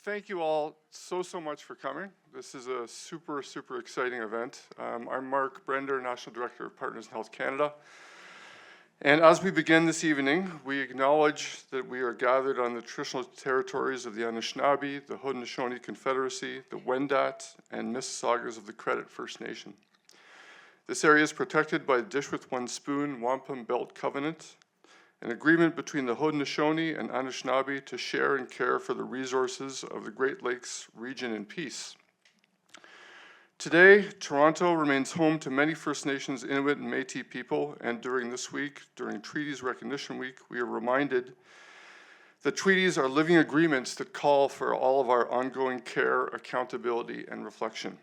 Thank you all so much for coming. This is a super exciting event. I'm Mark Brender, National Director of Partners in Health Canada. And as we begin this evening, we acknowledge that we are gathered on the traditional territories of the Anishinaabe, the Haudenosaunee Confederacy, the Wendat, and Mississaugas of the Credit First Nation. This area is protected by the Dish with One Spoon Wampum Belt Covenant, an agreement between the Haudenosaunee and Anishinaabe to share and care for the resources of the Great Lakes region in peace. Today, Toronto remains home to many First Nations, Inuit, and Métis people, and during this week, during Treaties Recognition Week, we are reminded that treaties are living agreements that call for all of our ongoing care, accountability, and reflection.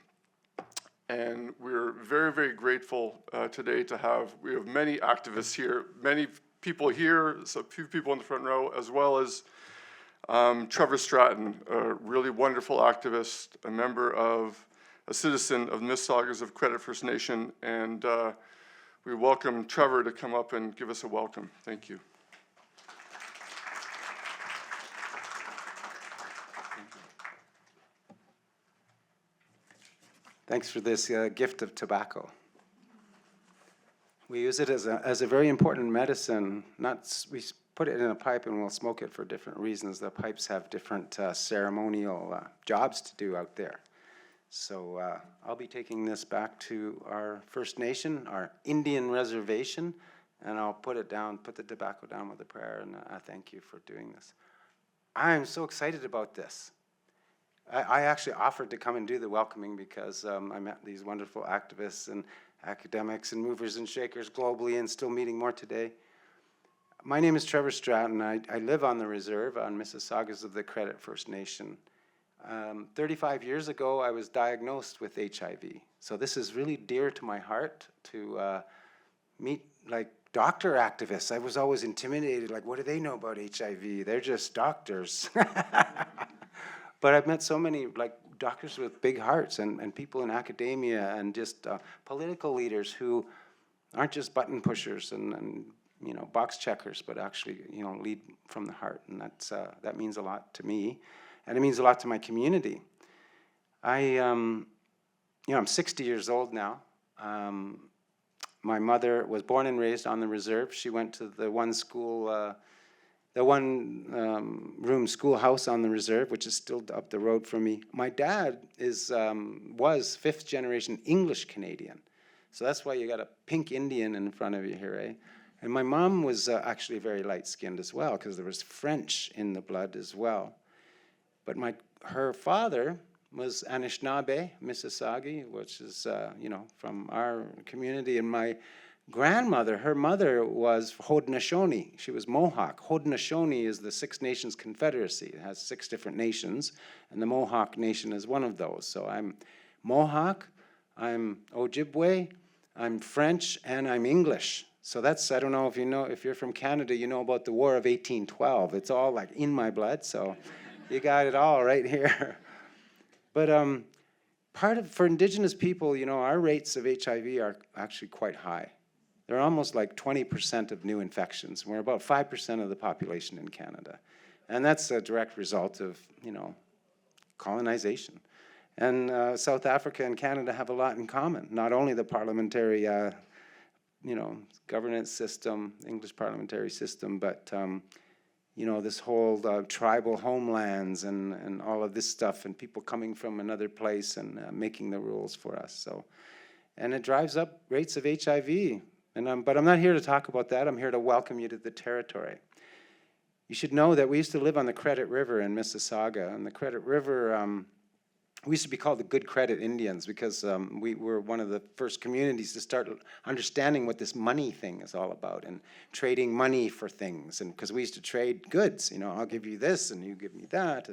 And we're very grateful today to we have many activists here, many people here, so a few people in the front row, as well as Trevor Stratton, a really wonderful activist, a citizen of Mississaugas of Credit First Nation, and we welcome Trevor to come up and give us a welcome. Thank you. Thanks for this gift of tobacco. We use it as a very important medicine. We put it in a pipe and we'll smoke it for different reasons. The pipes have different ceremonial jobs to do out there. So I'll be taking this back to our First Nation, our Indian reservation, and I'll put the tobacco down with a prayer, and I thank you for doing this. I'm so excited about this. I actually offered to come and do the welcoming because I met these wonderful activists and academics and movers and shakers globally, and still meeting more today. My name is Trevor Stratton. I live on the reserve on Mississaugas of the Credit First Nation. 35 years ago, I was diagnosed with HIV. So this is really dear to my heart to meet like doctor activists. I was always intimidated, like, what do they know about HIV? They're just doctors. But I've met so many like doctors with big hearts and people in academia and just political leaders who aren't just button pushers and box checkers, but actually lead from the heart, and that means a lot to me, and it means a lot to my community. I'm 60 years old now. My mother was born and raised on the reserve. She went to the one room schoolhouse on the reserve, which is still up the road from me. My dad was fifth generation English Canadian. So that's why you got a pink Indian in front of you here, eh? And my mom was actually very light-skinned as well, because there was French in the blood as well. But her father was Anishinaabe, Mississauga, which is from our community, and my grandmother, her mother was Haudenosaunee. She was Mohawk. Haudenosaunee is the Six Nations Confederacy. It has 6 different nations, and the Mohawk Nation is one of those. So I'm Mohawk, I'm Ojibwe, I'm French, and I'm English. So that's, I don't know if you're from Canada, you know about the War of 1812. It's all like in my blood, so you got it all right here. But for Indigenous people, our rates of HIV are actually quite high. They're almost like 20% of new infections. We're about 5% of the population in Canada. And that's a direct result of, colonization. And South Africa and Canada have a lot in common. Not only the parliamentary, governance system, English parliamentary system, but, this whole tribal homelands and all of this stuff, and people coming from another place and making the rules for us. So, and it drives up rates of HIV. But I'm not here to talk about that. I'm here to welcome you to the territory. You should know that we used to live on the Credit River in Mississauga. And the Credit River, we used to be called the Good Credit Indians because we were one of the first communities to start understanding what this money thing is all about and trading money for things. And because we used to trade goods, I'll give you this and you give me that.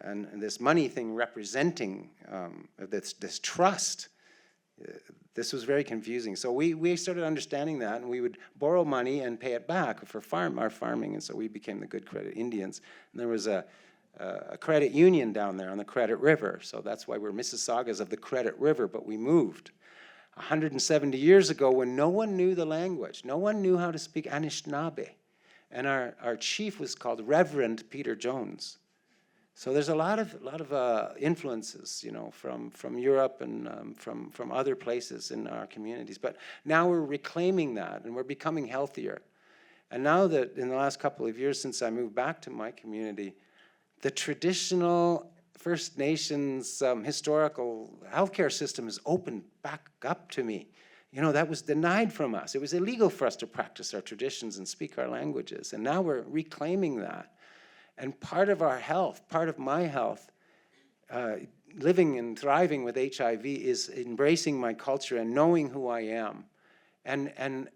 And this money thing representing this trust. This was very confusing. So we started understanding that, and we would borrow money and pay it back for our farming, and so we became the Good Credit Indians. And there was a credit union down there on the Credit River, so that's why we're Mississaugas of the Credit River, but we moved 170 years ago when no one knew the language. No one knew how to speak Anishinaabe. And our chief was called Reverend Peter Jones. So there's a lot of influences, you know, from Europe and from other places in our communities. But now we're reclaiming that, and we're becoming healthier. And now that in the last couple of years since I moved back to my community, the traditional First Nations historical healthcare system is opened back up to me. You know, that was denied from us. It was illegal for us to practice our traditions and speak our languages. And now we're reclaiming that. And part of our health, part of my health, living and thriving with HIV is embracing my culture and knowing who I am, and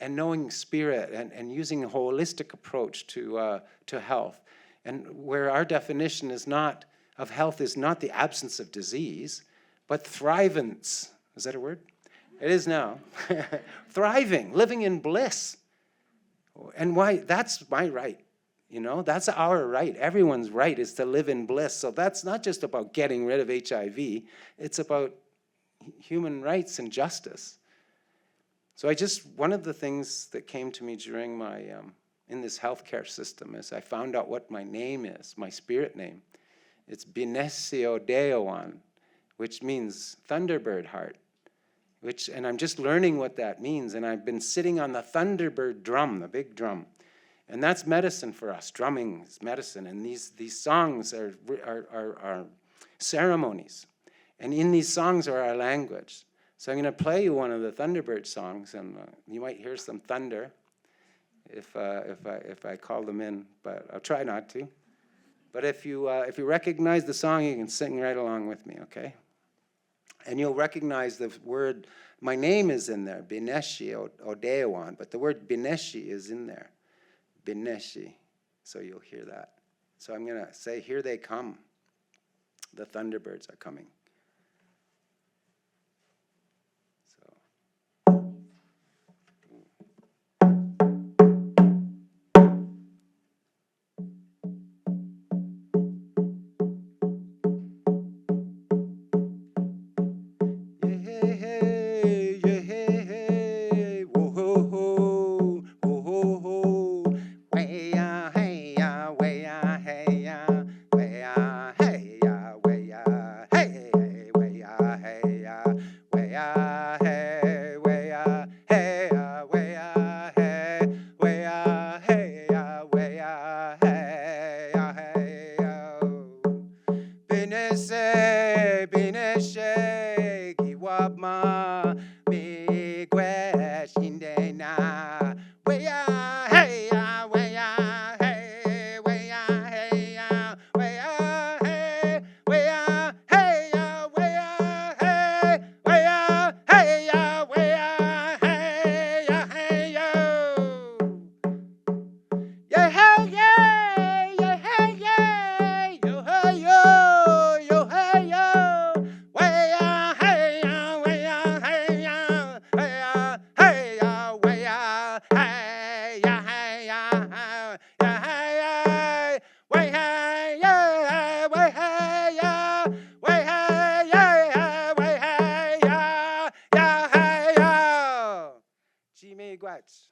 knowing spirit, and using a holistic approach to health. And where our definition is not of health is not the absence of disease, but thrivance. Is that a word? It is now. Thriving, living in bliss. And why? That's my right. You know, that's our right. Everyone's right is to live in bliss. So that's not just about getting rid of HIV. It's about human rights and justice. So one of the things that came to me during my, in this healthcare system is I found out what my name is, my spirit name. It's Binesio Deowan, which means Thunderbird heart. And I'm just learning what that means. And I've been sitting on the Thunderbird drum, the big drum. And that's medicine for us. Drumming is medicine. And these songs are ceremonies. And in these songs are our language. So I'm going to play you one of the Thunderbird songs, and you might hear some thunder if I call them in, but I'll try not to. But if you recognize the song, you can sing right along with me, okay? And you'll recognize the word, my name is in there, Bineshi Odeawan, but the word Bineshi is in there. Bineshi. So you'll hear that. So I'm going to say, here they come. The Thunderbirds are coming.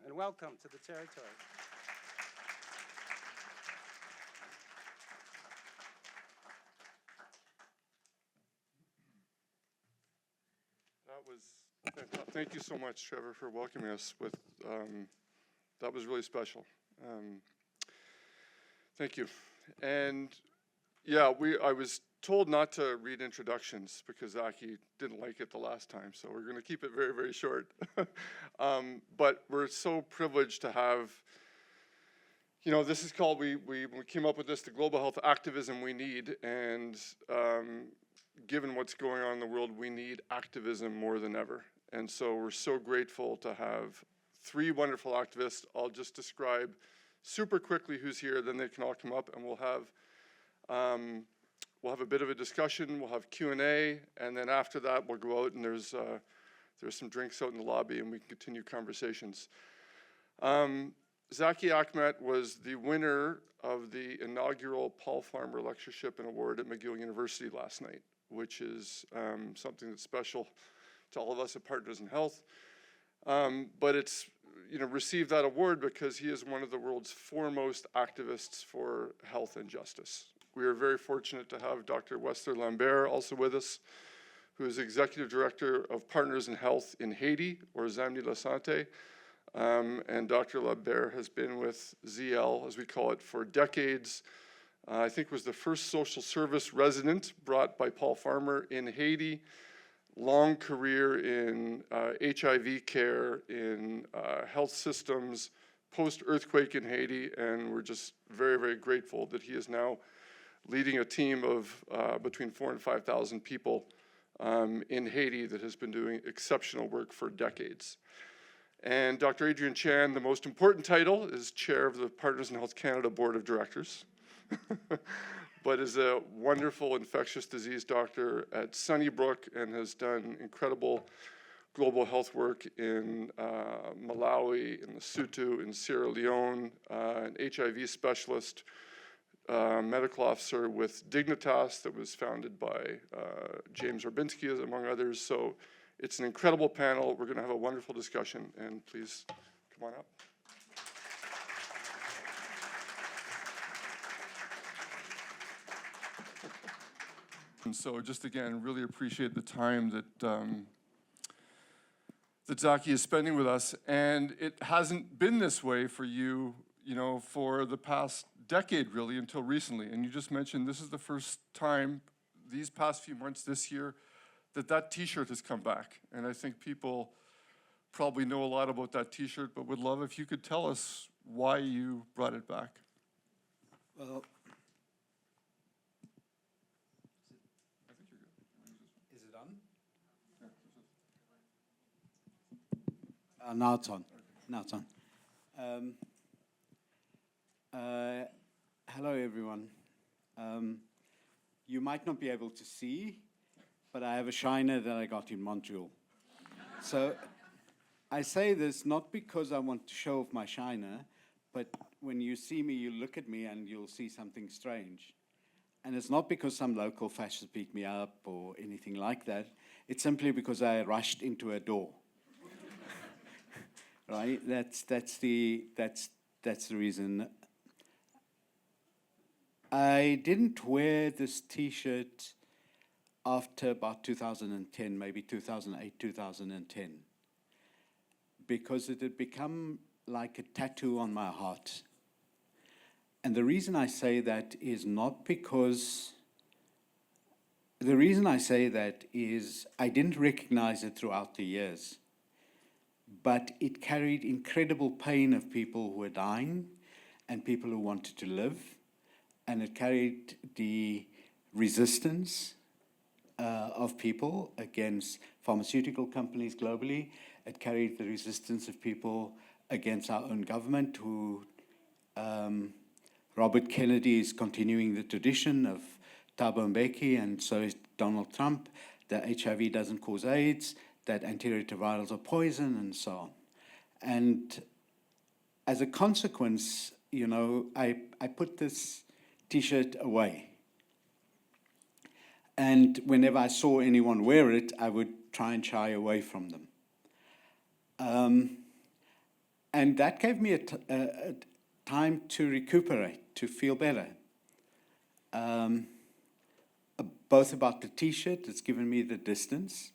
And welcome to the territory. Thank you so much, Trevor, for welcoming us with, that was really special. Thank you. And yeah, I was told not to read introductions because Zackie didn't like it the last time, so we're going to keep it very, very short. But we're so privileged to have, you know, this is called, we came up with this, the global health activism we need, and given what's going on in the world, we need activism more than ever. And so we're so grateful to have three wonderful activists. I'll just describe super quickly who's here, then they can all come up, and we'll have a bit of a discussion, we'll have Q&A, and then after that we'll go out and there's some drinks out in the lobby and we can continue conversations. Zackie Achmat was the winner of the inaugural Paul Farmer Lectureship and Award at McGill University last night, which is something that's special to all of us at Partners in Health. But it's, you know, received that award because he is one of the world's foremost activists for health and justice, we are very fortunate to have Dr. Wesler Lambert also with us, who is Executive Director of Partners in Health in Haiti, or Zanmi Lasante. And Dr. Lambert has been with ZL, as we call it, for decades. I think was the first social service resident brought by Paul Farmer in Haiti. Long career in HIV care, in health systems, post-earthquake in Haiti, and we're just very, very grateful that he is now leading a team of between 4,000 and 5,000 people in Haiti that has been doing exceptional work for decades. And Dr. Adrienne Chan, the most important title, is Chair of the Partners in Health Canada Board of Directors, but is a wonderful infectious disease doctor at Sunnybrook and has done incredible global health work in Malawi, in Lesotho, in Sierra Leone, an HIV specialist, medical officer with Dignitas that was founded by James Orbinski, among others. So it's an incredible panel. We're going to have a wonderful discussion, and please come on up. And so just again, really appreciate the time that that Zackie is spending with us. And it hasn't been this way for you, you know, for the past decade, really, until recently. And you just mentioned this is the first time these past few months this year that that T-shirt has come back. And I think people probably know a lot about that T-shirt, but would love if you could tell us why you brought it back. Well, is it on? Now it's on. Now it's on. Hello, everyone. You might not be able to see, but I have a shiner that I got in Montreal. So I say this not because I want to show off my shiner, but when you see me, you look at me and you'll see something strange. And it's not because some local fascist beat me up or anything like that. It's simply because I rushed into a door. Right? That's the reason. I didn't wear this T-shirt after about 2010, maybe 2008, 2010, because it had become like a tattoo on my heart. And the reason I say that is not because, the reason I say that is I didn't recognize it throughout the years, but it carried incredible pain of people who were dying and people who wanted to live, and it carried the resistance of people against pharmaceutical companies globally. It carried the resistance of people against our own government, who Robert Kennedy is continuing the tradition of Thabo Mbeki, and so is Donald Trump, that HIV doesn't cause AIDS, that antiretrovirals are poison, and so on. And as a consequence, you know, I put this T-shirt away. And whenever I saw anyone wear it, I would try and shy away from them. And that gave me a time to recuperate, to feel better. Both about the T-shirt, it's given me the distance.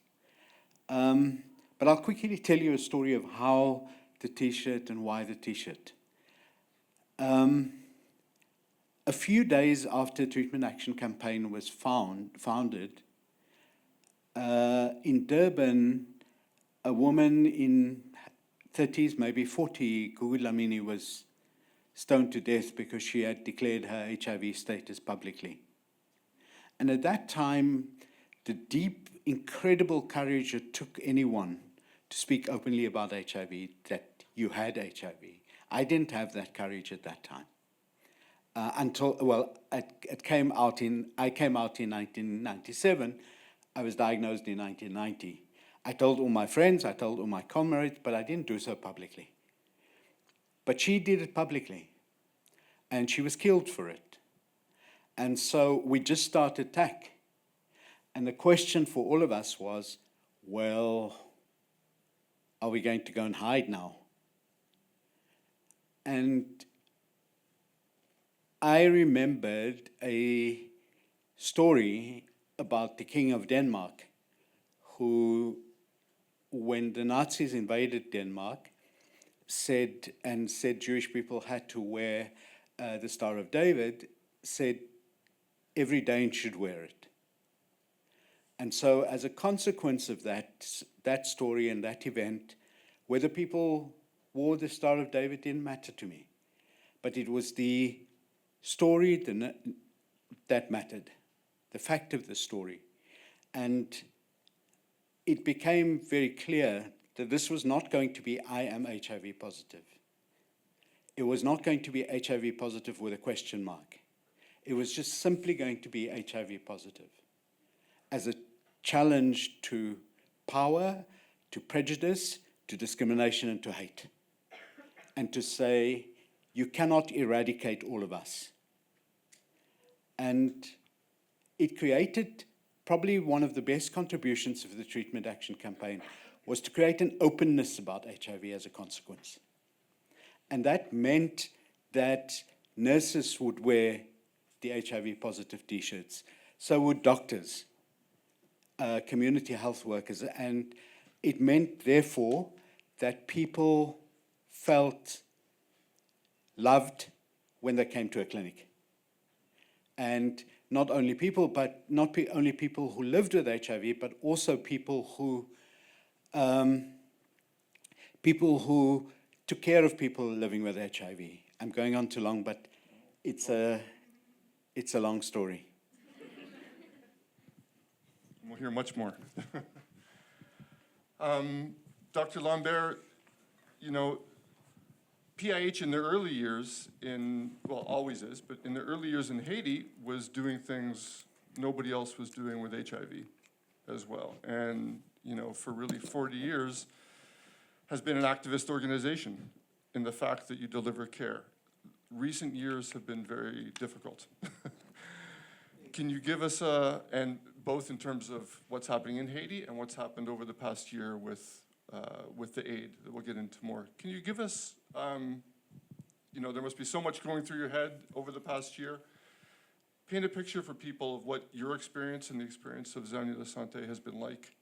But I'll quickly tell you a story of how the T-shirt and why the T-shirt. A few days after Treatment Action Campaign was founded, in Durban, a woman in 30s, maybe 40, Gugulamini, was stoned to death because she had declared her HIV status publicly. And at that time, the deep, incredible courage it took anyone to speak openly about HIV, that you had HIV. I didn't have that courage at that time. It came out I came out in 1997. I was diagnosed in 1990. I told all my friends, I told all my comrades, but I didn't do so publicly. But she did it publicly, and she was killed for it. And so we just started TAC. And the question for all of us was, well, are we going to go and hide now? And I remembered a story about the King of Denmark, who, when the Nazis invaded Denmark, said Jewish people had to wear the Star of David, said every Dane should wear it. And so as a consequence of that story and that event, whether people wore the Star of David didn't matter to me. But it was the story that mattered, the fact of the story. And it became very clear that this was not going to be, I am HIV positive. It was not going to be HIV positive with a question mark. It was just simply going to be HIV positive as a challenge to power, to prejudice, to discrimination, and to hate. And to say, you cannot eradicate all of us. And it created probably one of the best contributions of the Treatment Action Campaign was to create an openness about HIV as a consequence. And that meant that nurses would wear the HIV positive T-shirts. So would doctors, community health workers. And it meant, therefore, that people felt loved when they came to a clinic. And not only people, but not only people who lived with HIV, but also people who took care of people living with HIV. I'm going on too long, but it's a long story. We'll hear much more. Dr. Lambert, you know, PIH in the early years always is, but in the early years in Haiti was doing things nobody else was doing with HIV as well. And, you know, for really 40 years has been an activist organization in the fact that you deliver care. Recent years have been very difficult. Can you give us and both in terms of what's happening in Haiti and what's happened over the past year with the aid that we'll get into more. Can you give us, you know, there must be so much going through your head over the past year. Paint a picture for people of what your experience and the experience of Zanmi Lasante has been like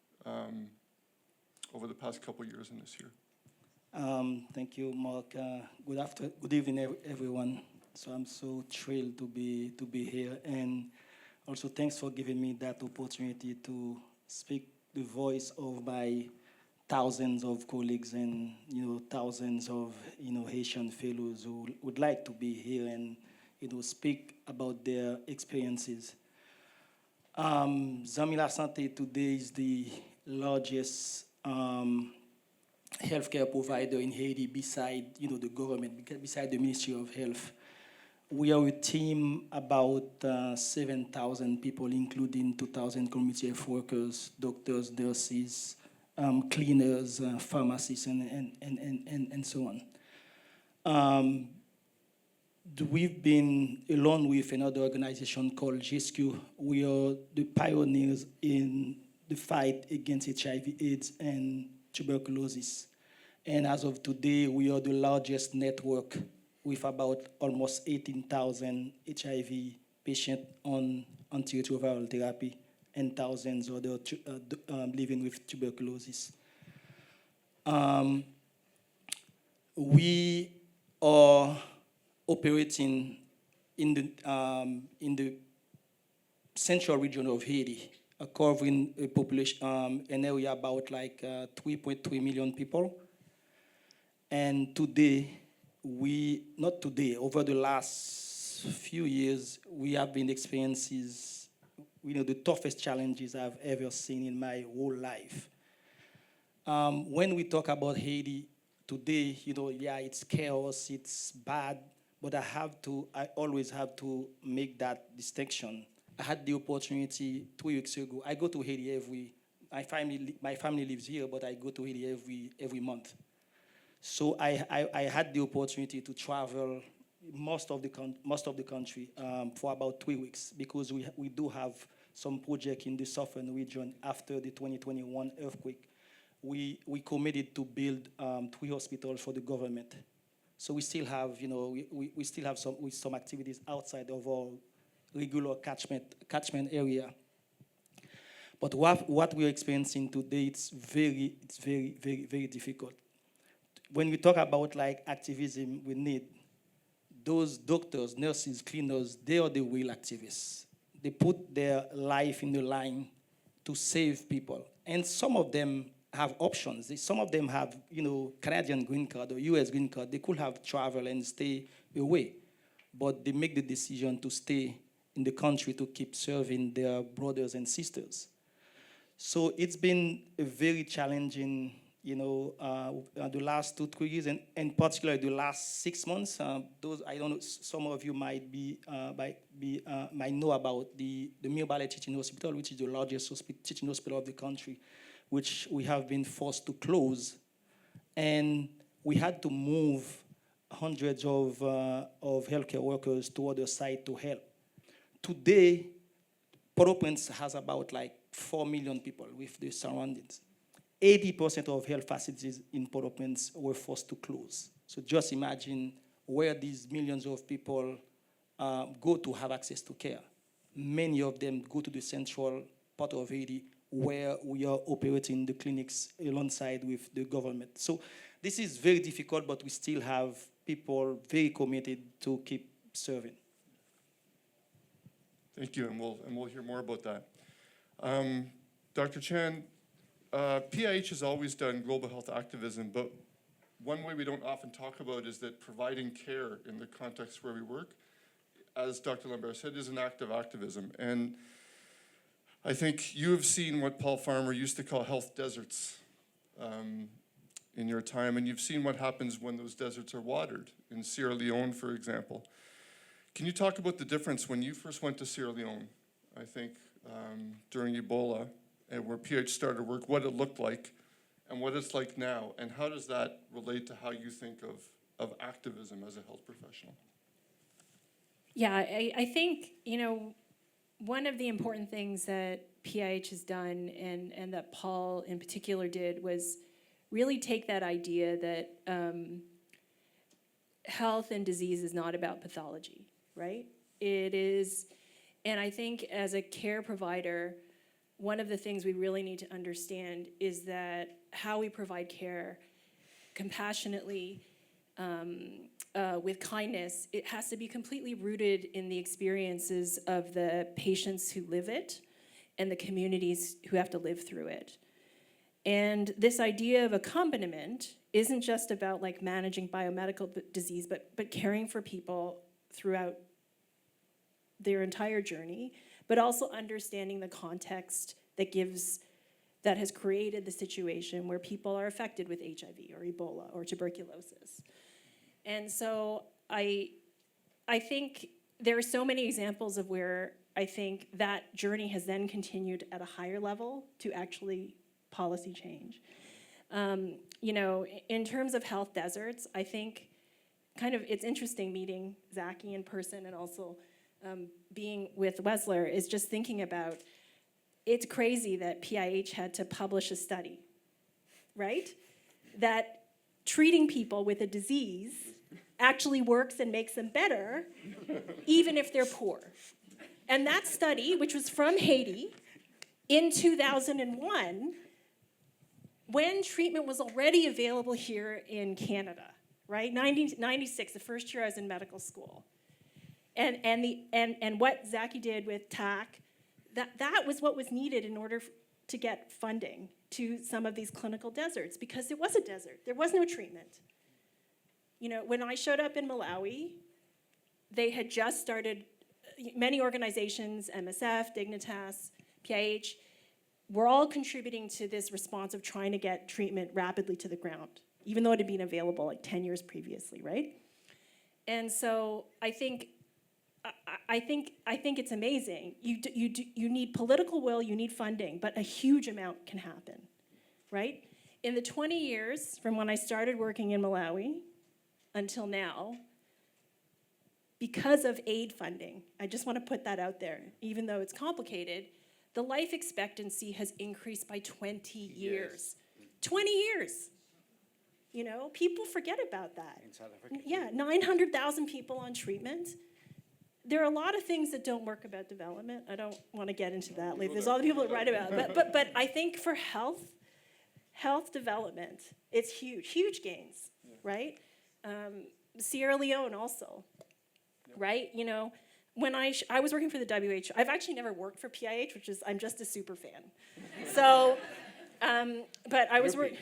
over the past couple years and this year. Thank you, Mark. Good evening, everyone. So I'm so thrilled to be here, and also thanks for giving me that opportunity to speak the voice of my thousands of colleagues and thousands of Haitian fellows who would like to be here and speak about their experiences. Zanmi Lasante today is the largest healthcare provider in Haiti beside the government, beside the Ministry of Health. We are a team about 7,000 people, including 2,000 community health workers, doctors, nurses, cleaners, pharmacists, and so on. We've been, along with another organization called GSQ, we are the pioneers in the fight against HIV/AIDS and tuberculosis. And as of today, we are the largest network with about almost 18,000 HIV patients on antiretroviral therapy and thousands other living with tuberculosis. We are operating in the central region of Haiti, covering a population, an area about like 3.3 million people. And today, over the last few years, we have been experiencing the toughest challenges I've ever seen in my whole life. When we talk about Haiti today, it's chaos, it's bad, but I always have to make that distinction. I had the opportunity 3 weeks ago. I go to Haiti my family lives here, but I go to Haiti every month. So I had the opportunity to travel most of the country for about 3 weeks, because we do have some project in the southern region after the 2021 earthquake. We committed to build 3 hospitals for the government. So we still have, we still have some activities outside of our regular catchment area. But what we're experiencing today, it's very, very difficult. When we talk about like activism, we need those doctors, nurses, cleaners, they are the real activists. They put their life in the line to save people. And some of them have options. Some of them have, Canadian green card or US green card. They could have traveled and stay away. But they make the decision to stay in the country to keep serving their brothers and sisters. So it's been a very challenging, the last 2-3 years, and in particular the last 6 months. Those, I don't know, some of you might know about the Mirbalais Teaching Hospital, which is the largest teaching hospital of the country, which we have been forced to close, and we had to move hundreds of healthcare workers to other sites to help. Today, Port-au-Prince has about like 4 million people with the surroundings. 80% of health facilities in Port-au-Prince were forced to close. So just imagine where these millions of people go to have access to care. Many of them go to the central part of Haiti where we are operating the clinics alongside with the government. So this is very difficult, but we still have people very committed to keep serving. Thank you, and we'll hear more about that. Dr. Chan, PIH has always done global health activism, but one way we don't often talk about is that providing care in the context where we work, as Dr. Lambert said, is an act of activism. And I think you have seen what Paul Farmer used to call health deserts in your time, and you've seen what happens when those deserts are watered, in Sierra Leone, for example. Can you talk about the difference when you first went to Sierra Leone, I think, during Ebola, and where PH started work, what it looked like, and what it's like now, and how does that relate to how you think of activism as a health professional? Yeah, I think, one of the important things that PIH has done and that Paul in particular did was really take that idea that health and disease is not about pathology, right? It is, and I think as a care provider, one of the things we really need to understand is that how we provide care compassionately, with kindness, it has to be completely rooted in the experiences of the patients who live it and the communities who have to live through it. And this idea of accompaniment isn't just about like managing biomedical disease, but caring for people throughout their entire journey, but also understanding the context that has created the situation where people are affected with HIV or Ebola or tuberculosis. And so I think there are so many examples of where I think that journey has then continued at a higher level to actually policy change. In terms of health deserts, I think it's interesting meeting Zackie in person and also being with Wesler is just thinking about, it's crazy that PIH had to publish a study, right? That treating people with a disease actually works and makes them better, even if they're poor. And that study, which was from Haiti in 2001, when treatment was already available here in Canada, right? 1996, the first year I was in medical school. And what Zackie did with TAC, that was what was needed in order to get funding to some of these clinical deserts, because it was a desert. There was no treatment. When I showed up in Malawi, they had just started, many organizations, MSF, Dignitas, PIH, were all contributing to this response of trying to get treatment rapidly to the ground, even though it had been available like 10 years previously, right? And so I think it's amazing. You need political will, you need funding, but a huge amount can happen, right? In the 20 years from when I started working in Malawi until now, because of aid funding, I just want to put that out there, even though it's complicated, the life expectancy has increased by 20 years. 20 years. You know, people forget about that. In South Africa. Yeah, 900,000 people on treatment. There are a lot of things that don't work about development. I don't want to get into that. Like, there's all the people that write about it. But I think for health development, it's huge gains, right? Sierra Leone also, right? You know, when I was working for the WHO, I've actually never worked for PIH, which is, I'm just a super fan. So, but I was working,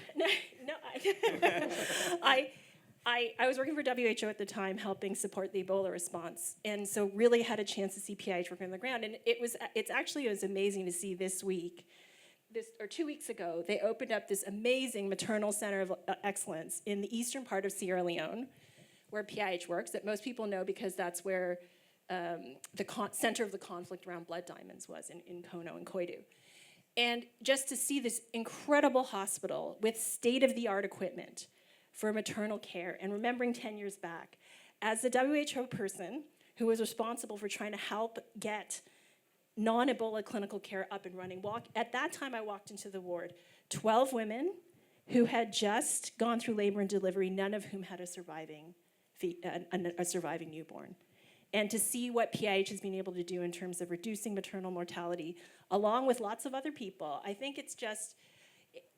I was working for WHO at the time, helping support the Ebola response, and so really had a chance to see PIH working on the ground. And it was amazing to see this week, 2 weeks ago, they opened up this amazing maternal center of excellence in the eastern part of Sierra Leone, where PIH works, that most people know because that's where the center of the conflict around blood diamonds was in Kono and Koidu. And just to see this incredible hospital with state-of-the-art equipment for maternal care, and remembering 10 years back, as the WHO person who was responsible for trying to help get non-Ebola clinical care up and running, at that time I walked into the ward, 12 women who had just gone through labor and delivery, none of whom had a surviving newborn. And to see what PIH has been able to do in terms of reducing maternal mortality, along with lots of other people, I think it's just,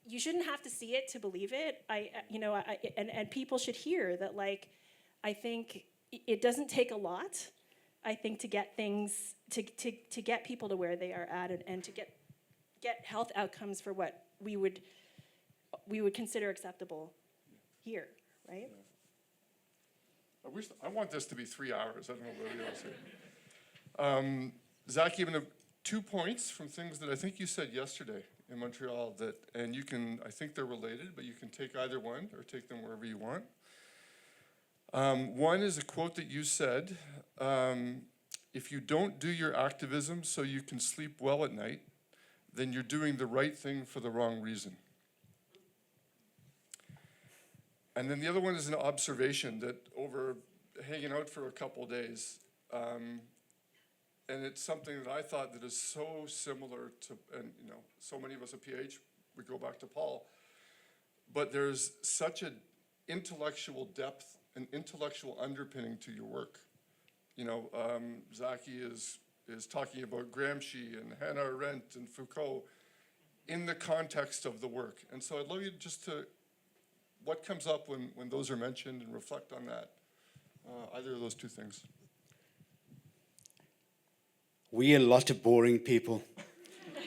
you shouldn't have to see it to believe it. And people should hear that, like, I think it doesn't take a lot, I think, to get things, to get people to where they are at, and to get health outcomes for what we would consider acceptable here, right? Yeah. I want this to be 3 hours. I don't know what you else say. Zackie, I'm going to 2 points from things that I think you said yesterday in Montreal and you can, I think they're related, but you can take either one or take them wherever you want. One is a quote that you said, if you don't do your activism so you can sleep well at night, then you're doing the right thing for the wrong reason. And then the other one is an observation that over hanging out for a couple days, and it's something that I thought that is so similar to, and you know, so many of us at PH, we go back to Paul, but there's such an intellectual depth and intellectual underpinning to your work. You know, Zackie is talking about Gramsci and Hannah Arendt and Foucault in the context of the work. And so I'd love you just to, what comes up when those are mentioned, and reflect on that, either of those two things. We're a lot of boring people.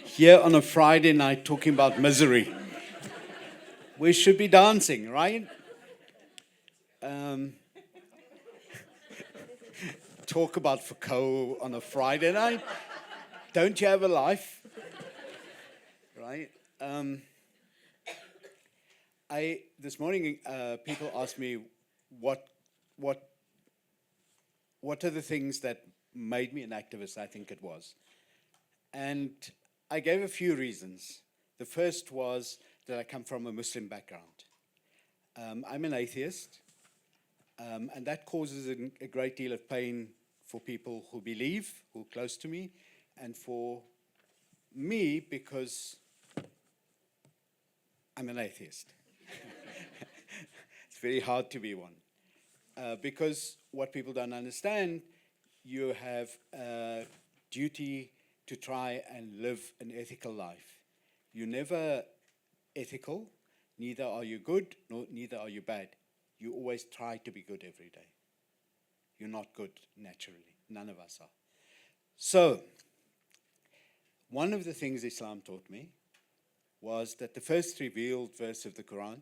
Here on a Friday night talking about misery. We should be dancing, right? Talk about Foucault on a Friday night. Don't you have a life? Right? This morning, people asked me what are the things that made me an activist. I think it was. And I gave a few reasons. The first was that I come from a Muslim background. I'm an atheist, and that causes a great deal of pain for people who believe, who are close to me, and for me, because I'm an atheist. It's very hard to be one. Because what people don't understand, you have a duty to try and live an ethical life. You're never ethical, neither are you good, neither are you bad. You always try to be good every day. You're not good naturally. None of us are. So, one of the things Islam taught me was that the first revealed verse of the Quran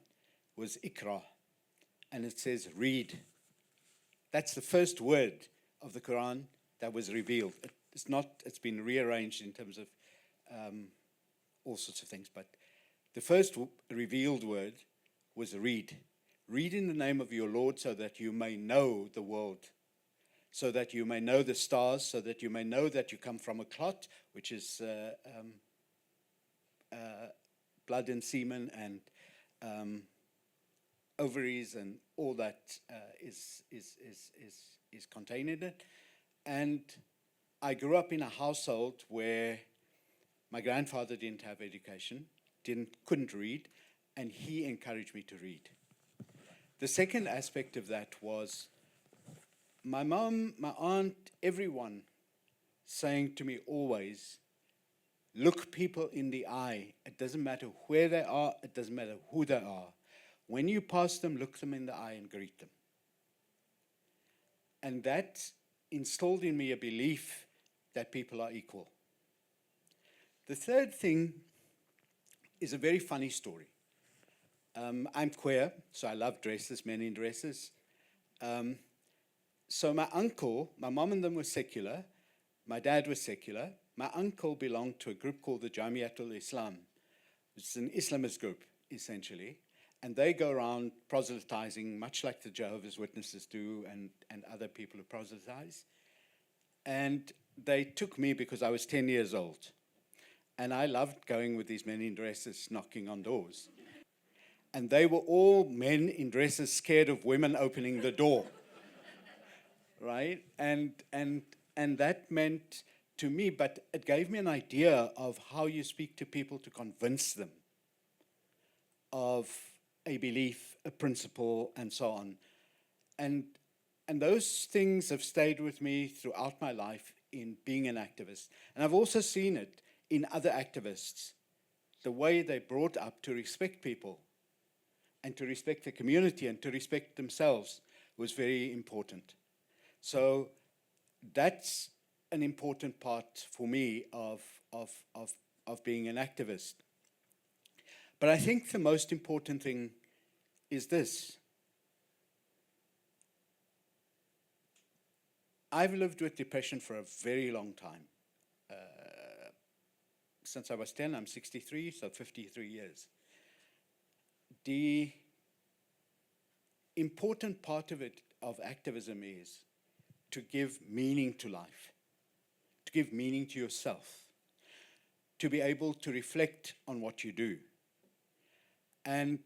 was Iqra, and it says read. That's the first word of the Quran that was revealed. It's been rearranged in terms of all sorts of things, but the first revealed word was read. Read in the name of your Lord so that you may know the world, so that you may know the stars, so that you may know that you come from a clot, which is blood and semen and ovaries and all that is contained in it. And I grew up in a household where my grandfather didn't have education, couldn't read, and he encouraged me to read. The second aspect of that was my mom, my aunt, everyone saying to me always, look people in the eye. It doesn't matter where they are, it doesn't matter who they are. When you pass them, look them in the eye and greet them. And that installed in me a belief that people are equal. The third thing is a very funny story. I'm queer, so I love dresses, men in dresses. So my uncle, my mom and them were secular, my dad was secular. My uncle belonged to a group called the Jamiatul Islam. It's an Islamist group, essentially. And they go around proselytizing, much like the Jehovah's Witnesses do and other people who proselytize. And they took me because I was 10 years old. And I loved going with these men in dresses, knocking on doors. And they were all men in dresses scared of women opening the door. Right? And that meant to me, but it gave me an idea of how you speak to people to convince them of a belief, a principle, and so on. And those things have stayed with me throughout my life in being an activist. And I've also seen it in other activists, the way they brought up to respect people and to respect the community and to respect themselves was very important. So that's an important part for me of being an activist. But I think the most important thing is this. I've lived with depression for a very long time. Since I was 10, I'm 63, so 53 years. The important part of it, of activism, is to give meaning to life, to give meaning to yourself, to be able to reflect on what you do. And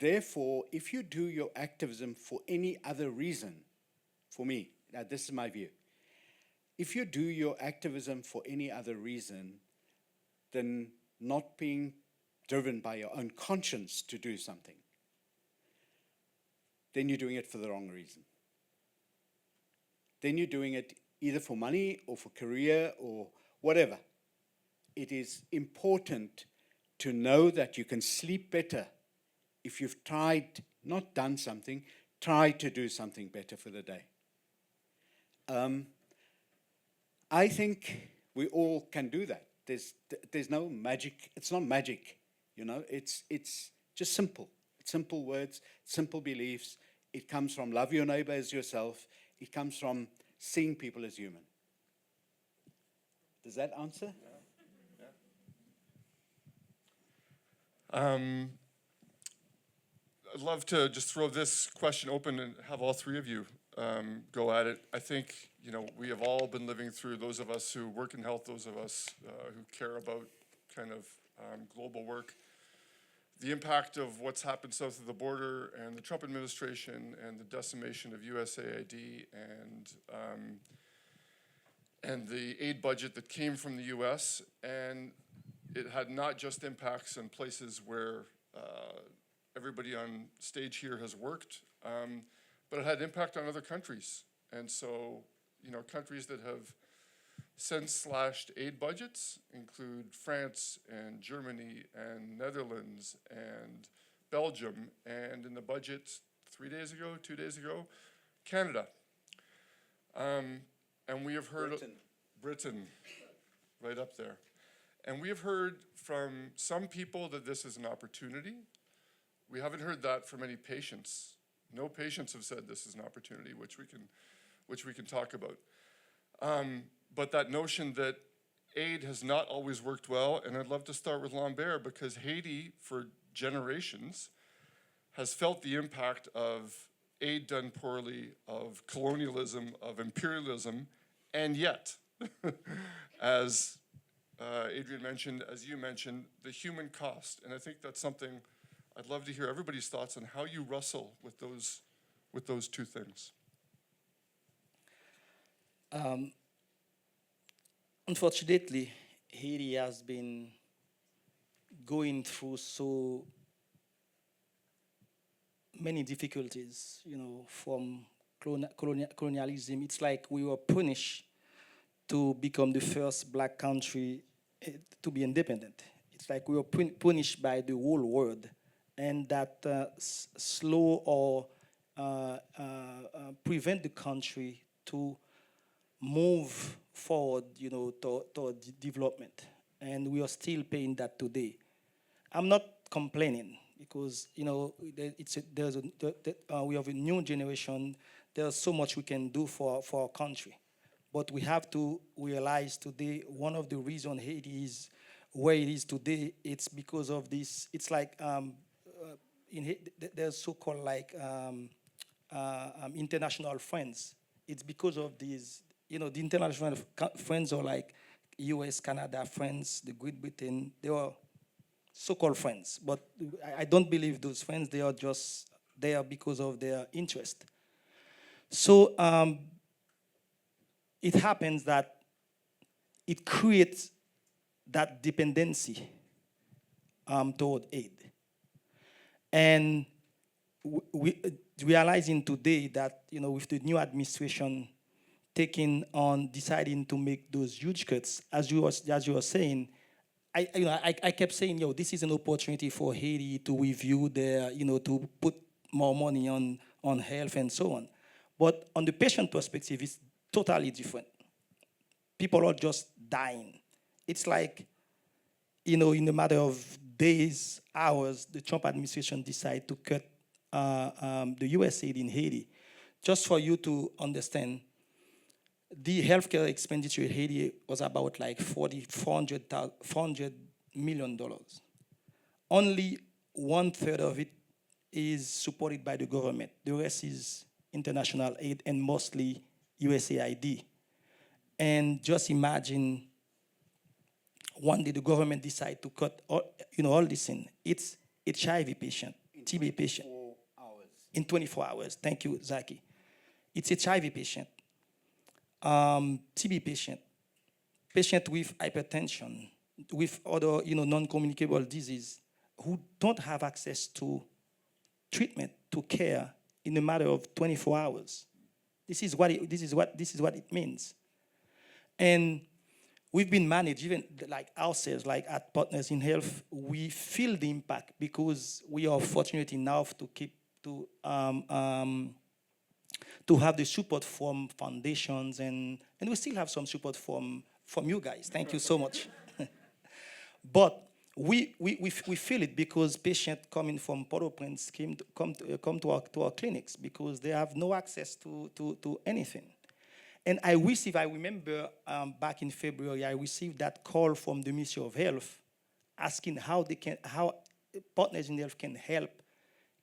therefore, if you do your activism for any other reason, for me, now this is my view, if you do your activism for any other reason than not being driven by your own conscience to do something, then you're doing it for the wrong reason. Then you're doing it either for money or for career or whatever. It is important to know that you can sleep better if you've tried, not done something, tried to do something better for the day. I think we all can do that. There's no magic. It's not magic, you know. It's just simple. It's simple words, simple beliefs. It comes from love your neighbor as yourself. It comes from seeing people as human. Does that answer? I'd love to just throw this question open and have all three of you go at it. I think, you know, we have all been living through, those of us who work in health, those of us who care about kind of global work, the impact of what's happened south of the border and the Trump administration and the decimation of USAID and the aid budget that came from the US. And it had not just impacts in places where everybody on stage here has worked, but it had impact on other countries. And so, you know, countries that have since slashed aid budgets include France and Germany and Netherlands and Belgium, and in the budget 2 days ago, Canada. And we have heard Britain, right up there. And we have heard from some people that this is an opportunity. We haven't heard that from any patients. No patients have said this is an opportunity, which we can talk about. But that notion that aid has not always worked well, and I'd love to start with Lambert, because Haiti, for generations, has felt the impact of aid done poorly, of colonialism, of imperialism, and yet, as Adrienne mentioned, as you mentioned, the human cost. And I think that's something I'd love to hear everybody's thoughts on how you wrestle with those two things. Unfortunately, Haiti has been going through so many difficulties, from colonialism. It's like we were punished to become the first black country to be independent. It's like we were punished by the whole world, and that slow or prevent the country to move forward, toward development. And we are still paying that today. I'm not complaining because, we have a new generation. There's so much we can do for our country. But we have to realize today, one of the reasons Haiti is where it is today, it's because of this. It's like there's so-called like international friends. It's because of these, the international friends are like US, Canada friends, the Great Britain. They are so-called friends, but I don't believe those friends. They are just there because of their interest. So it happens that it creates that dependency toward aid. And we realizing today that, with the new administration taking on, deciding to make those huge cuts, as you were saying, I kept saying, this is an opportunity for Haiti to review their, to put more money on health and so on. But on the patient perspective, it's totally different. People are just dying. It's like, in a matter of days, hours, the Trump administration decided to cut the US aid in Haiti. Just for you to understand, the healthcare expenditure in Haiti was about like $400 million. Only 1/3 of it is supported by the government. The rest is international aid and mostly USAID. And just imagine one day the government decide to cut all this in. It's HIV patient, TB patient. In 24 hours. Thank you, Zackie. It's HIV patient, TB patient, patient with hypertension, with other non-communicable disease, who don't have access to treatment, to care in a matter of 24 hours. This is what it means. And we've been managed, even like ourselves, like at Partners in Health, we feel the impact because we are fortunate enough to have the support from foundations, and we still have some support from you guys. Thank you so much. But we feel it because patients coming from Port-au-Prince come to our clinics because they have no access to anything. And I remember back in February, I received that call from the Ministry of Health asking how Partners in Health can help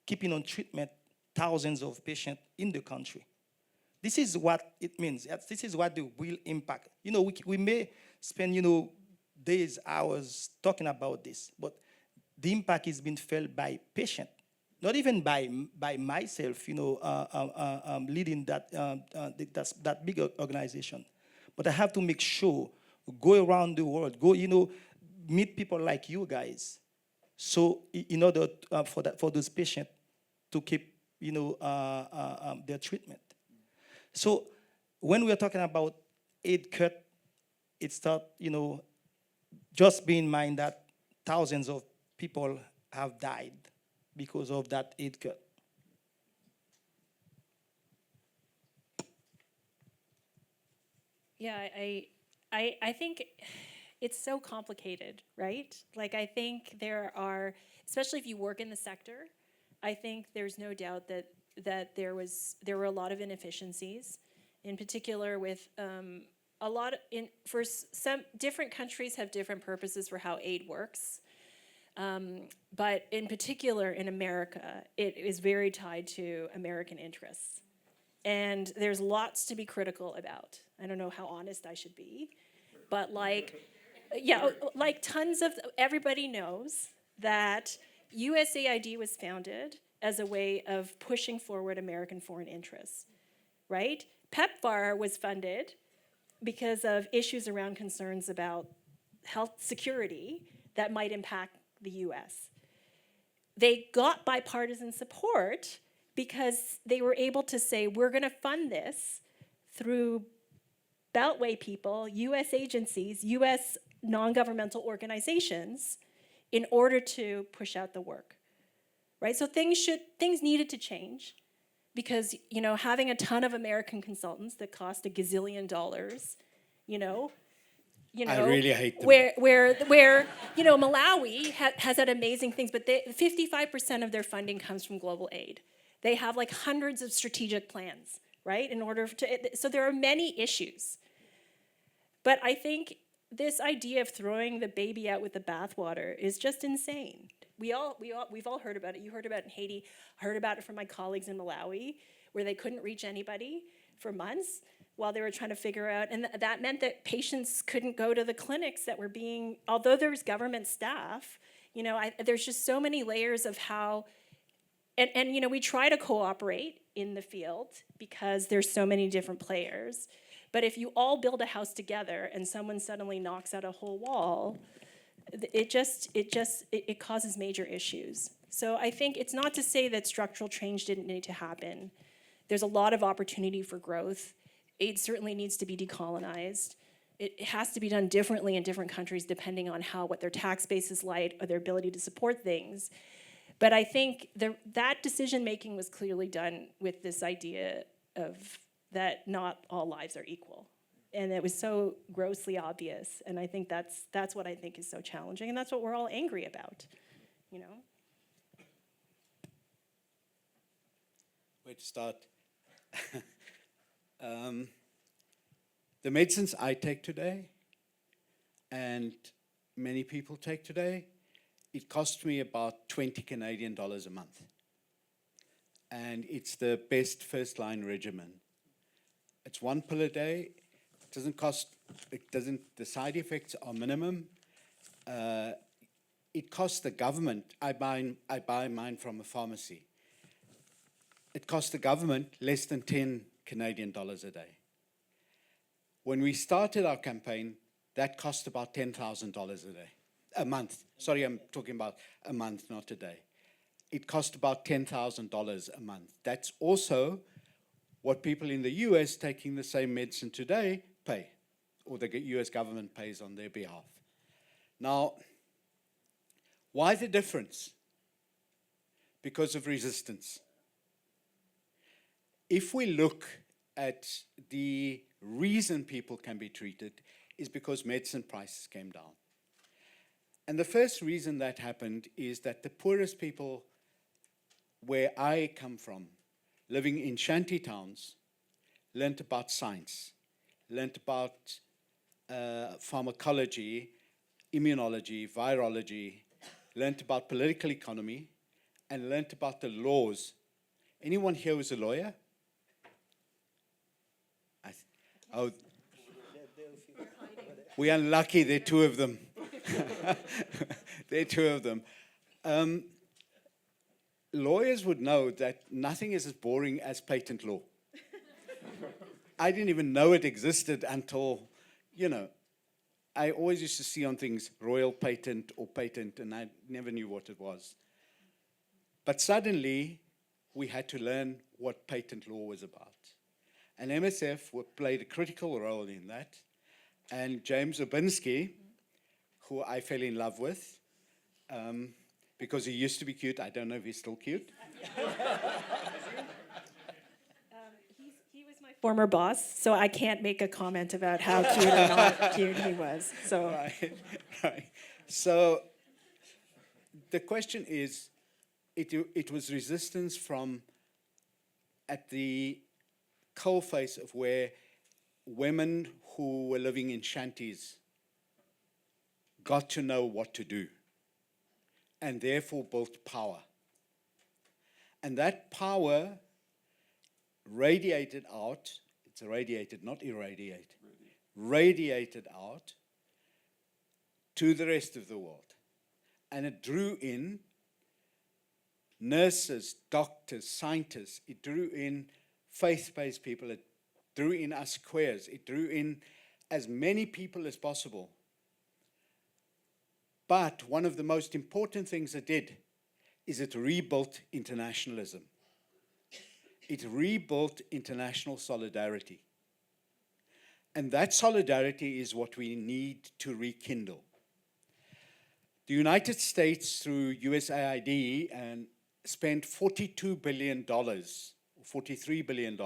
keeping on treatment thousands of patients in the country. This is what it means. This is what the real impact. We may spend, days, hours talking about this, but the impact is being felt by patients, not even by myself, leading that big organization. But I have to make sure, go around the world, meet people like you guys, so in order for those patients to keep, their treatment. So when we are talking about aid cut, it's not, just bear in mind that thousands of people have died because of that aid cut. Yeah, I think it's so complicated, right? Like, I think there are, especially if you work in the sector, I think there's no doubt that there were a lot of inefficiencies, in particular with for some different countries have different purposes for how aid works. But in particular in America, it is very tied to American interests. And there's lots to be critical about. I don't know how honest I should be, but everybody knows that USAID was founded as a way of pushing forward American foreign interests, right? PEPFAR was funded because of issues around concerns about health security that might impact the US. they got bipartisan support because they were able to say, we're going to fund this through Beltway people, US agencies, US non-governmental organizations, in order to push out the work, right? So things needed to change because, you know, having a ton of American consultants that cost $1 gazillion, you know, I really hate them. where you know, Malawi has had amazing things, but 55% of their funding comes from global aid. They have like hundreds of strategic plans, right? In order to, so there are many issues. But I think this idea of throwing the baby out with the bathwater is just insane. We've all heard about it. You heard about it in Haiti. I heard about it from my colleagues in Malawi, where they couldn't reach anybody for months while they were trying to figure out, and that meant that patients couldn't go to the clinics that were being, although there was government staff, you know, there's just so many layers of how, and you know, we try to cooperate in the field because there's so many different players, but if you all build a house together and someone suddenly knocks out a whole wall, it causes major issues. So I think it's not to say that structural change didn't need to happen. There's a lot of opportunity for growth. Aid certainly needs to be decolonized. It has to be done differently in different countries depending on what their tax base is like or their ability to support things. But I think that decision-making was clearly done with this idea of that not all lives are equal. And it was so grossly obvious. And I think that's what I think is so challenging. And that's what we're all angry about, you know? Where to start? The medicines I take today, and many people take today, it costs me about 20 Canadian dollars a month. And it's the best first-line regimen. It's 1 pill a day. The side effects are minimum. It costs the government, I buy mine from a pharmacy. It costs the government less than 10 Canadian dollars a day. When we started our campaign, that cost about $10,000 a month. Sorry, I'm talking about a month, not a day. It cost about $10,000 a month. That's also what people in the US taking the same medicine today pay, or the US government pays on their behalf. Now, why the difference? Because of resistance. If we look at the reason people can be treated is because medicine prices came down. And the first reason that happened is that the poorest people where I come from, living in shanty towns, learned about science, learned about pharmacology, immunology, virology, learned about political economy, and learned about the laws. Anyone here who's a lawyer? Oh, we're unlucky, there are two of them. There are two of them. Lawyers would know that nothing is as boring as patent law. I didn't even know it existed until, you know, I always used to see on things royal patent or patent, and I never knew what it was. But suddenly, we had to learn what patent law was about. And MSF played a critical role in that. And James Obinsky, who I fell in love with, because he used to be cute. I don't know if he's still cute. He was my former boss, so I can't make a comment about how cute or not cute he was. So. Right. So the question is, it was resistance from at the coalface of where women who were living in shanties got to know what to do and therefore built power. And that power radiated out, it's radiated, not irradiated, radiated out to the rest of the world. And it drew in nurses, doctors, scientists, it drew in faith-based people, it drew in us queers, it drew in as many people as possible. But one of the most important things it did is it rebuilt internationalism. It rebuilt international solidarity. And that solidarity is what we need to rekindle. The United States, through USAID, spent $42 billion, or $43 billion,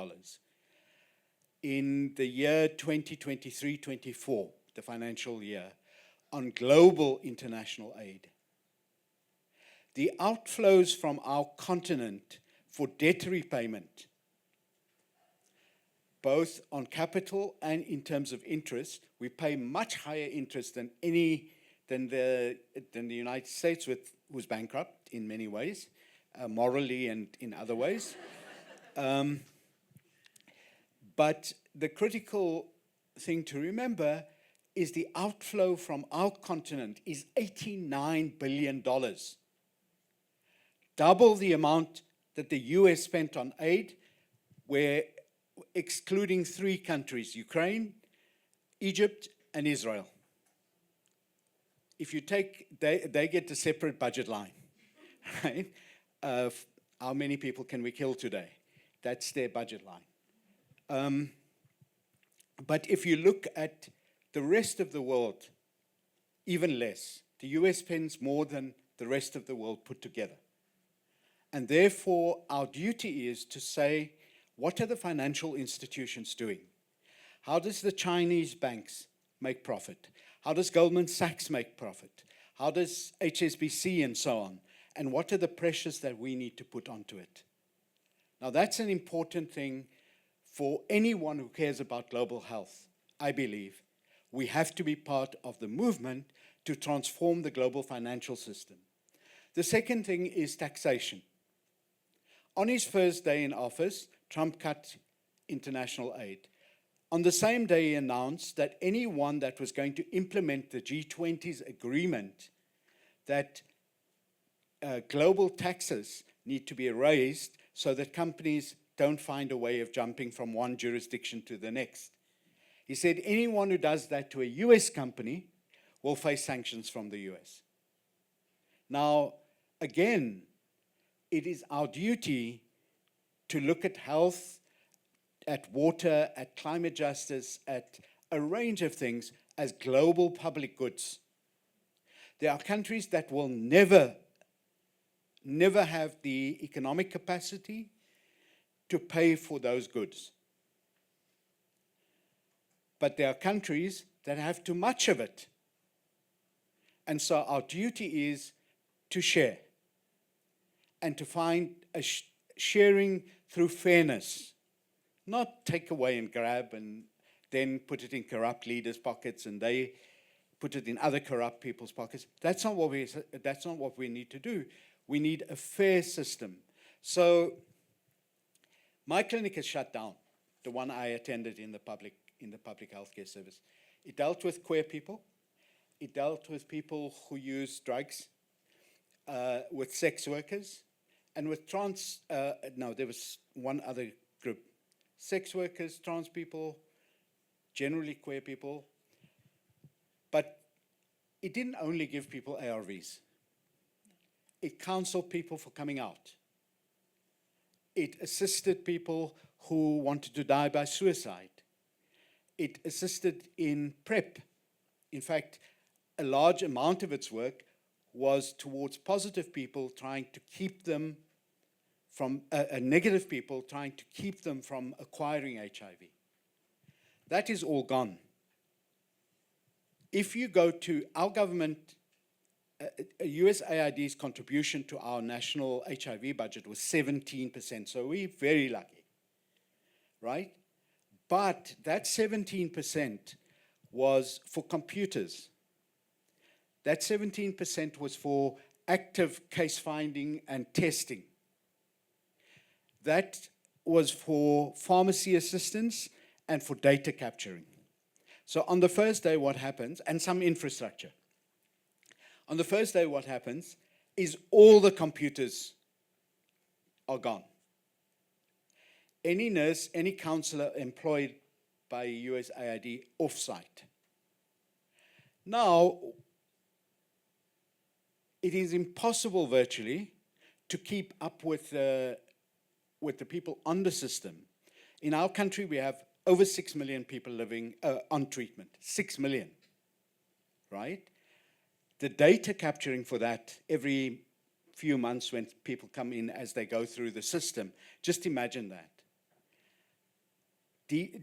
in the year 2023-24, the financial year, on global international aid. The outflows from our continent for debt repayment, both on capital and in terms of interest, we pay much higher interest than the United States, who's bankrupt in many ways, morally and in other ways. But the critical thing to remember is the outflow from our continent is $89 billion. Double the amount that the US spent on aid, where excluding 3 countries, Ukraine, Egypt, and Israel. If you take, they get a separate budget line, right? Of how many people can we kill today? That's their budget line. But if you look at the rest of the world, even less. The US spends more than the rest of the world put together. And therefore, our duty is to say, what are the financial institutions doing? How does the Chinese banks make profit? How does Goldman Sachs make profit? How does HSBC and so on? And what are the pressures that we need to put onto it? Now, that's an important thing for anyone who cares about global health, I believe. We have to be part of the movement to transform the global financial system. The second thing is taxation. On his first day in office, Trump cut international aid. On the same day, he announced that anyone that was going to implement the G20's agreement that global taxes need to be raised so that companies don't find a way of jumping from one jurisdiction to the next. He said anyone who does that to a US company will face sanctions from the US. Now, again, it is our duty to look at health, at water, at climate justice, at a range of things as global public goods. There are countries that will never have the economic capacity to pay for those goods. But there are countries that have too much of it. And so our duty is to share and to find a sharing through fairness, not take away and grab and then put it in corrupt leaders' pockets and they put it in other corrupt people's pockets. That's not what we need to do. We need a fair system. So my clinic is shut down, the one I attended in the public healthcare service. It dealt with queer people. It dealt with people who use drugs, with sex workers, and with there was one other group. Sex workers, trans people, generally queer people. But it didn't only give people ARVs. It counseled people for coming out. It assisted people who wanted to die by suicide. It assisted in PrEP. In fact, a large amount of its work was towards positive people trying to keep them from, negative people trying to keep them from acquiring HIV. That is all gone. If you go to our government, USAID's contribution to our national HIV budget was 17%, so we're very lucky, right? But that 17% was for computers. That 17% was for active case finding and testing. That was for pharmacy assistance and for data capturing. So on the first day, what happens, and some infrastructure. On the first day, what happens is all the computers are gone. Any nurse, any counselor employed by USAID off-site. Now, it is impossible virtually to keep up with the people on the system. In our country, we have over 6 million people living on treatment. 6 million, right? The data capturing for that every few months when people come in as they go through the system, just imagine that.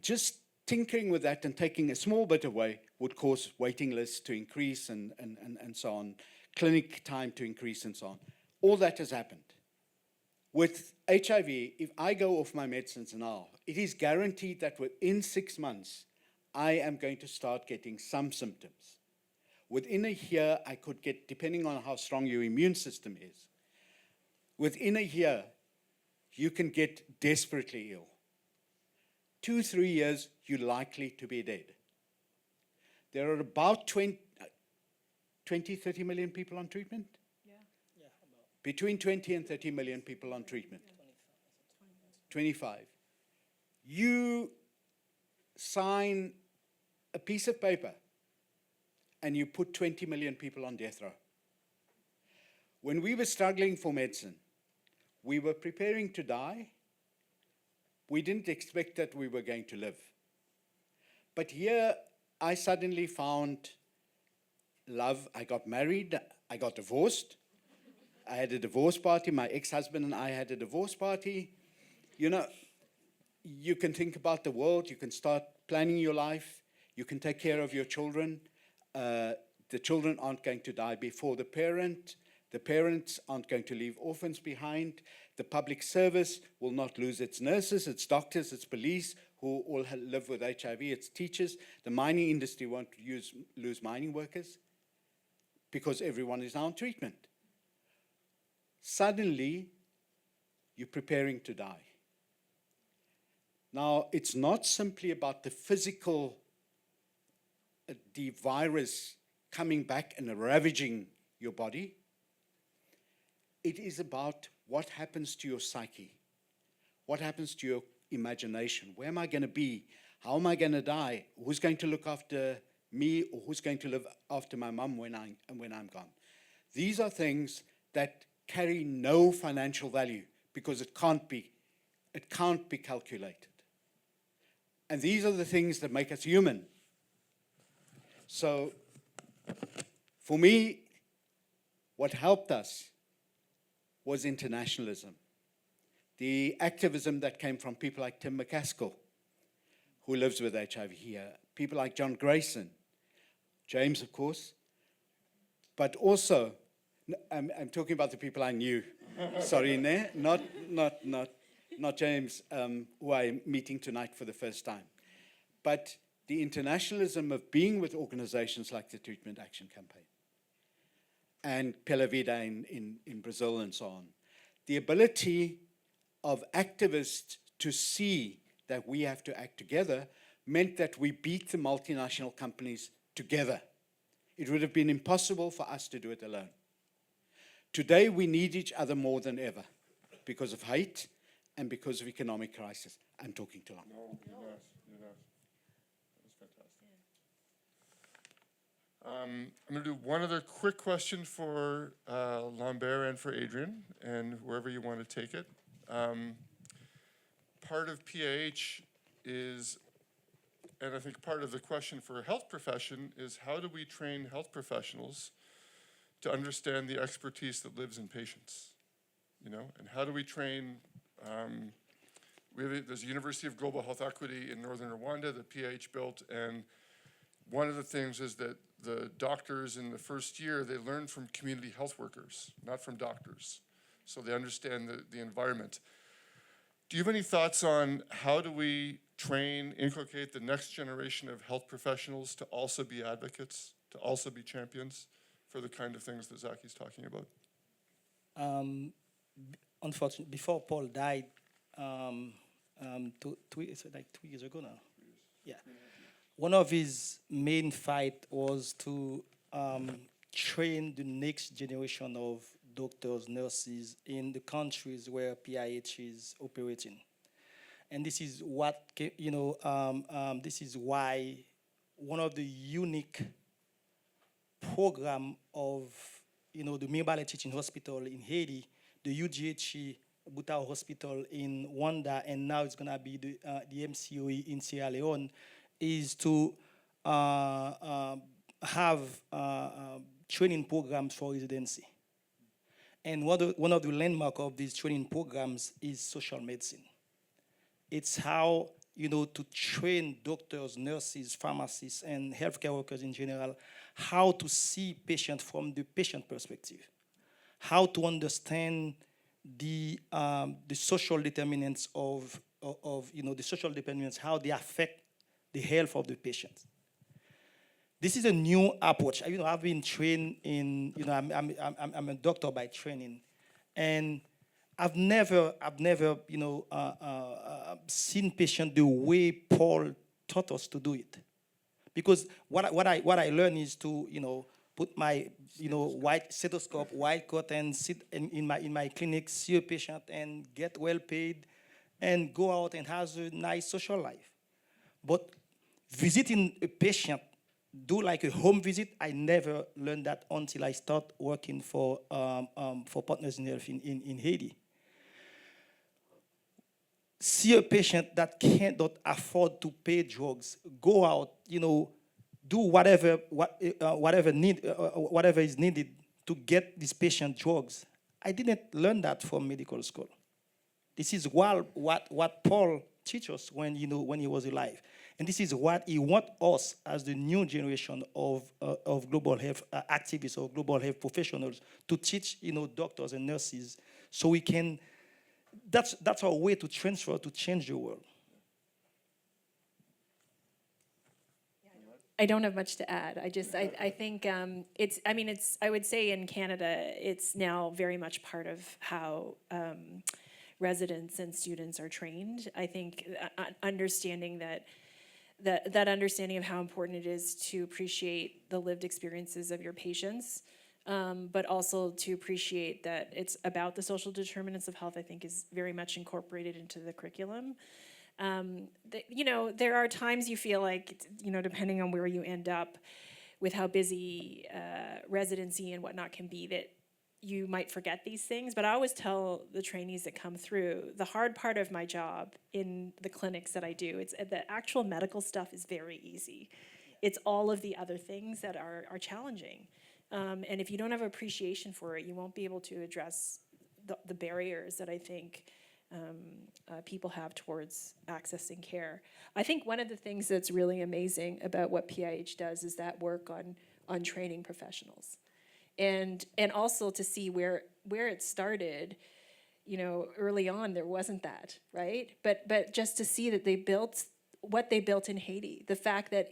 Just tinkering with that and taking a small bit away would cause waiting lists to increase and so on, clinic time to increase and so on. All that has happened. With HIV, if I go off my medicines now, it is guaranteed that within 6 months, I am going to start getting some symptoms. Within a year, I could get, depending on how strong your immune system is, within a year, you can get desperately ill. 2-3 years, you're likely to be dead. There are about 20, 30 million people on treatment? Between 20 and 30 million people on treatment. 25. You sign a piece of paper and you put 20 million people on death row. When we were struggling for medicine, we were preparing to die. We didn't expect that we were going to live. But here, I suddenly found love. I got married. I got divorced. I had a divorce party. My ex-husband and I had a divorce party. You know, you can think about the world. You can start planning your life. You can take care of your children. The children aren't going to die before the parent. The parents aren't going to leave orphans behind. The public service will not lose its nurses, its doctors, its police, who all live with HIV, its teachers. The mining industry won't lose mining workers because everyone is now on treatment. Suddenly, you're preparing to die. Now, it's not simply about the physical, the virus coming back and ravaging your body. It is about what happens to your psyche, what happens to your imagination. Where am I going to be? How am I going to die? Who's going to look after me, or who's going to look after my mum when I'm gone? These are things that carry no financial value because it can't be calculated. And these are the things that make us human. So, for me, what helped us was internationalism. The activism that came from people like Tim McCaskill, who lives with HIV here, people like John Grayson, James, of course, but also, I'm talking about the people I knew. Sorry, not James, who I'm meeting tonight for the first time. But the internationalism of being with organizations like the Treatment Action Campaign and Pela Vida in Brazil and so on. The ability of activists to see that we have to act together meant that we beat the multinational companies together. It would have been impossible for us to do it alone. Today, we need each other more than ever because of hate and because of economic crisis. I'm talking too long. No, you're not. That was fantastic. I'm going to do one other quick question for Lambert and for Adrienne, and wherever you want to take it. Part of PAH is, and I think part of the question for a health profession is, how do we train health professionals to understand the expertise that lives in patients? You know, and how do we train, there's a University of Global Health Equity in Northern Rwanda that PAH built, and one of the things is that the doctors in the first year, they learn from community health workers, not from doctors. So they understand the environment. Do you have any thoughts on how do we train, inculcate the next generation of health professionals to also be advocates, to also be champions for the kind of things that Zackie's talking about? Unfortunately, before Paul died, 2 years ago now. Yeah. One of his main fight was to train the next generation of doctors, nurses in the countries where PIH is operating. And this is what, this is why one of the unique program of, the Mirabal Teaching Hospital in Haiti, the UGHE Butao Hospital in Rwanda, and now it's going to be the MCOE in Sierra Leone, is to have training programs for residency. And one of the landmarks of these training programs is social medicine. It's how, to train doctors, nurses, pharmacists, and healthcare workers in general, how to see patients from the patient perspective, how to understand the social determinants of the social determinants, how they affect the health of the patient. This is a new approach. I've been trained in, I'm a doctor by training, and I've never, seen patients the way Paul taught us to do it. Because what I learned is to, put my, white stethoscope, white coat, and sit in my clinic, see a patient, and get well paid, and go out and have a nice social life. But visiting a patient, do like a home visit, I never learned that until I start working for Partners in Health in Haiti. See a patient that cannot afford to pay drugs, go out, do whatever is needed to get this patient drugs. I didn't learn that from medical school. This is what Paul teach us when he was alive, and this is what he wants us as the new generation of global health activists or global health professionals to teach doctors and nurses, so we can. That's our way to transfer, to change the world. I don't have much to add. I think I would say in Canada, it's now very much part of how residents and students are trained. I think understanding that understanding of how important it is to appreciate the lived experiences of your patients, but also to appreciate that it's about the social determinants of health, I think is very much incorporated into the curriculum. There are times you feel like, depending on where you end up with how busy residency and whatnot can be, that you might forget these things. But I always tell the trainees that come through, the hard part of my job in the clinics that I do, it's the actual medical stuff is very easy. It's all of the other things that are challenging. And if you don't have appreciation for it, you won't be able to address the barriers that I think people have towards accessing care. I think one of the things that's really amazing about what PIH does is that work on training professionals. And also to see where it started, early on there wasn't that, right? But just to see that they built what they built in Haiti, the fact that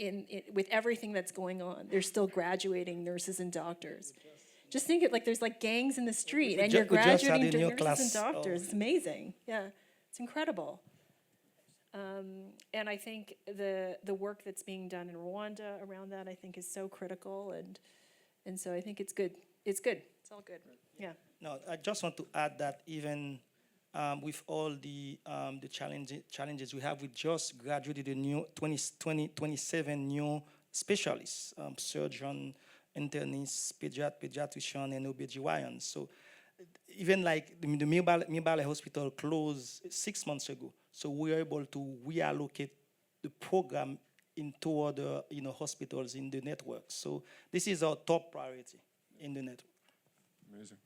with everything that's going on, they're still graduating nurses and doctors. Just think there's gangs in the street, and you're graduating nurses and doctors. It's amazing. Yeah, it's incredible. And I think the work that's being done in Rwanda around that, I think, is so critical, and so I think it's good. It's good. It's all good. Yeah. No, I just want to add that even with all the challenges we have, we just graduated a new 27 new specialists, surgeon, internist, pediatrician, and OBGYN. So even the Mibale Hospital closed 6 months ago, so we were able to reallocate the program into other hospitals in the network. So this is our top priority in the network. Amazing.